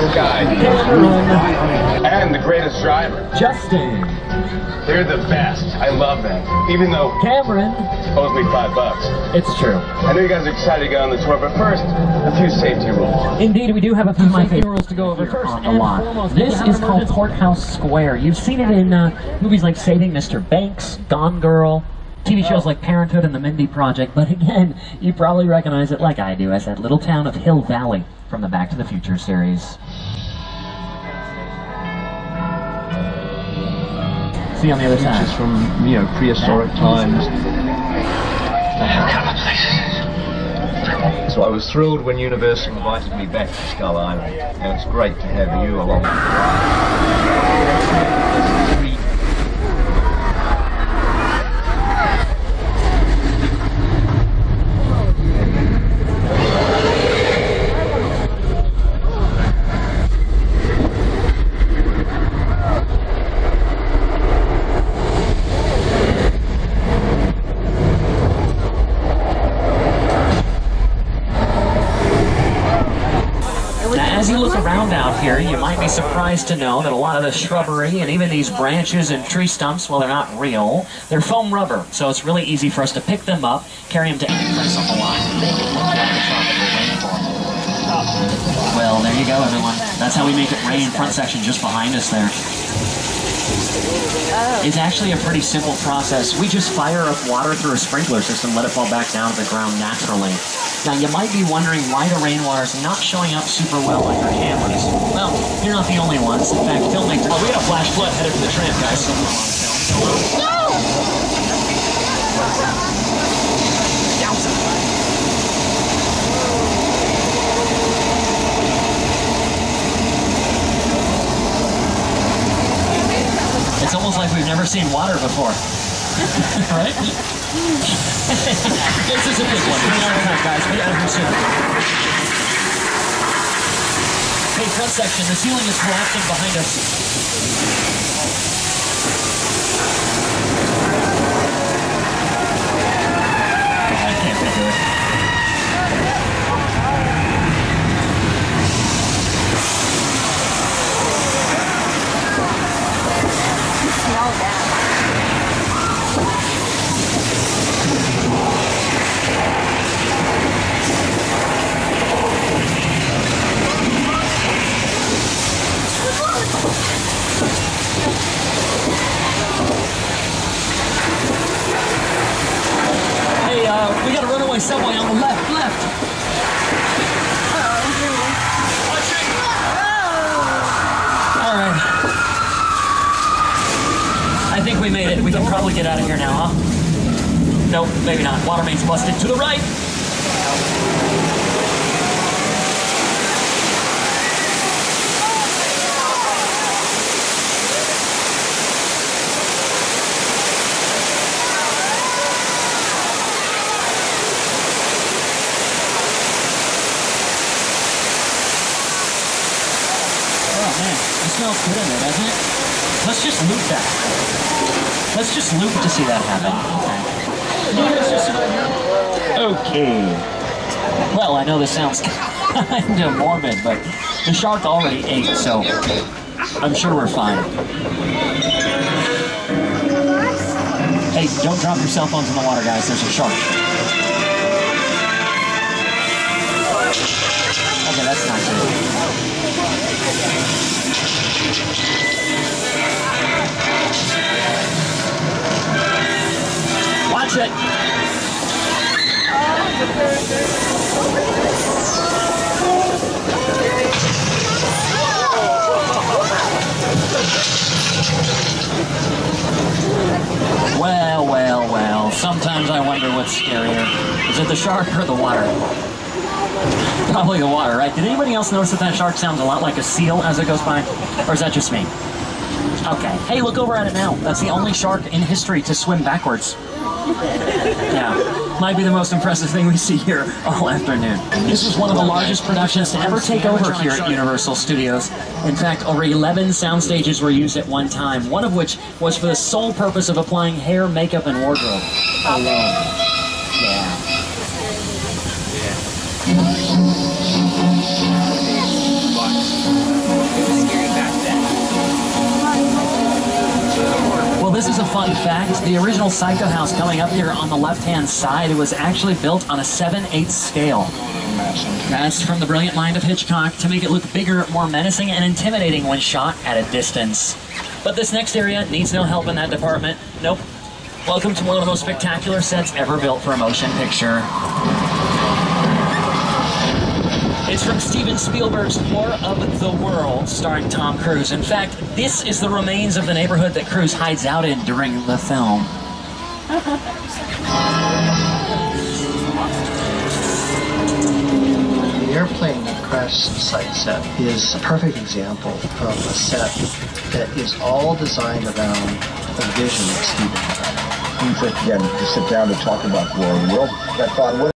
fastest guy. And the greatest driver. Justin. They're the best. I love them. Even though Cameron. supposedly $5. It's true. I know you guys are excited to get on the tour, but first, a few safety rules. Indeed, we do have a few safety rules to go over first on the lot. This is called Courthouse Square. You've seen it in movies like Saving Mr. Banks, Gone Girl, TV shows like Parenthood and The Mindy Project, but again, you probably recognize it like I do as that little town of Hill Valley from the Back to the Future series. See you on the other side. Pictures from, you know, prehistoric times. So I was thrilled when Universal invited me back to Skull Island, and it's great to have you along. As you look around out here, you might be surprised to know that a lot of the shrubbery and even these branches and tree stumps, well, they're not real. They're foam rubber, so it's really easy for us to pick them up, carry them to any place on the lot. Well, there you go, everyone. That's how we make it rain. Front section just behind us there. It's actually a pretty simple process. We just fire up water through a sprinkler system, let it fall back down to the ground naturally. Now, you might be wondering why the rainwater's not showing up super well on your cameras. Well, you're not the only ones. In fact, filmmakers... Oh, we got a flash flood headed for the tram, guys. No! It's almost like we've never seen water before. Right? This is a big one. Hang on a minute, guys. Be out of here soon. Hey, front section, the ceiling is collapsing behind us. I can't do it. We got a runaway subway on the left. All right. I think we made it. We can probably get out of here now, huh? Nope, maybe not. Water main's busted. To the right. It smells good in there, doesn't it? Let's just loop that. Let's just loop to see that happen. Okay. Well, I know this sounds kind of morbid, but the shark already ate, so I'm sure we're fine. Hey, don't drop your cell phones in the water, guys. There's a shark. Okay, that's not good. Watch it! Well. Sometimes I wonder what's scarier. Is it the shark or the water? Probably the water, right? Did anybody else notice that shark sounds a lot like a seal as it goes by? Or is that just me? Okay. Hey, look over at it now. That's the only shark in history to swim backwards. Yeah. Might be the most impressive thing we see here all afternoon. This is one of the largest productions to ever take over here at Universal Studios. In fact, over 11 sound stages were used at one time, one of which was for the sole purpose of applying hair, makeup, and wardrobe alone. Yeah. fun fact, the original Psycho House coming up here on the left-hand side, it was actually built on a 7/8 scale. That's from the brilliant mind of Hitchcock to make it look bigger, more menacing, and intimidating when shot at a distance. But this next area needs no help in that department. Nope. Welcome to one of the most spectacular sets ever built for a motion picture. It's from Steven Spielberg's War of the Worlds, starring Tom Cruise. In fact, this is the remains of the neighborhood that Cruise hides out in during the film. The airplane crash site set is a perfect example of a set that is all designed around a vision that Steven had. Again, to sit down to talk about War of the Worlds, that thought,